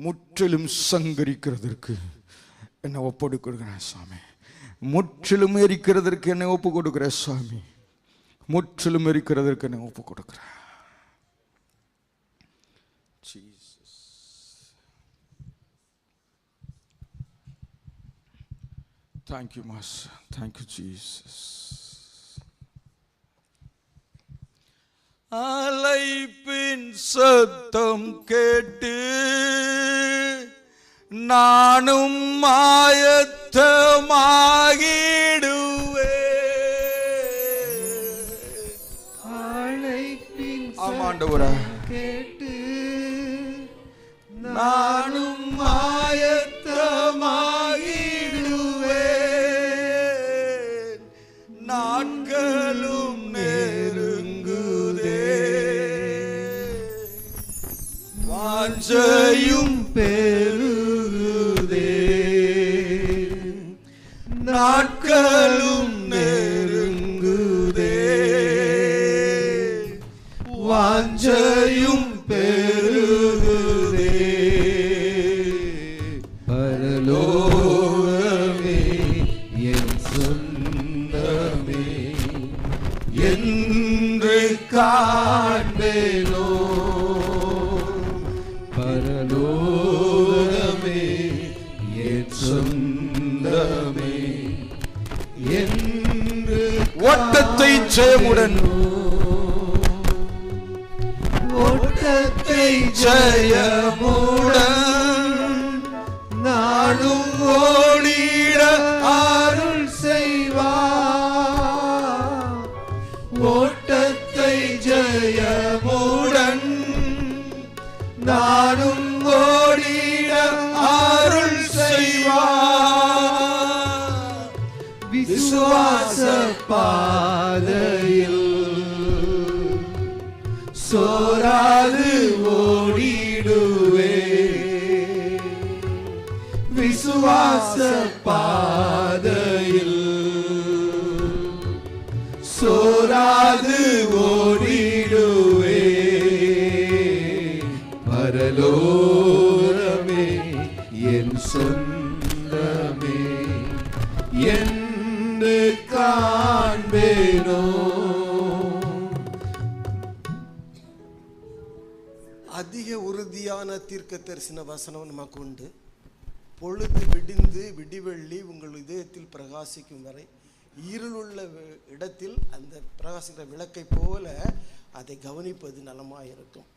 முற்றிலும் சங்கரிக்கிறதற்கு என்னை ஒப்பு கொடுக்கிறேன் சாமி. முற்றிலும் எரிக்கிறதற்கு என்னை ஒப்பு கொடுக்கிறேன் சாமி. முற்றிலும் எரிக்கிறதற்கு என்னை ஒப்பு கொடுக்கிறேன். Thank you, Master. Thank you, Jesus. அழைப்பின் சத்தம் கேட்டு நானும் ஆயத்தமாகிடுவேன். அழைப்பின் ஆமாண்டவரே கேட்டு நானும் ஆயத்தமாகிடுவேன். நாட்களும் வாஞ்சையும் பெருகுதே, நாட்களும் நெருங்குதே, வாஞ்சையும் பெருகுதே. பரலோகமே என் சொந்தமே என்று காண்பேனோ, பரலோகமே என் சொந்தமே என்று ஓட்டத்தை ஜெயமுடன், ஓட்டத்தை ஜெயமுடன் நானும் ஓடிட அருள் செய்வார். ஓட்டத்தை ஜெயமுடன் நானும் ஓடிட அருள் செய்வார். விசுவாச பாதையில் சோராது ஓடிடுவே, விசுவாச பாதையில் சோராது ஓடிடுவே. பரலோகமே என் சொந்தமே என்று காண்பேனோ. அதிக உறுதியான தீர்க்க தரிசன வசனம் நமக்கு உண்டு. பொழுது விடிந்து விடிவெள்ளி உங்கள் இதயத்தில் பிரகாசிக்கும் வரை இருளுள்ள இடத்தில் அந்த பிரகாசிக்கிற விளக்கை போல அதை கவனிப்பது நலமாக இருக்கும்.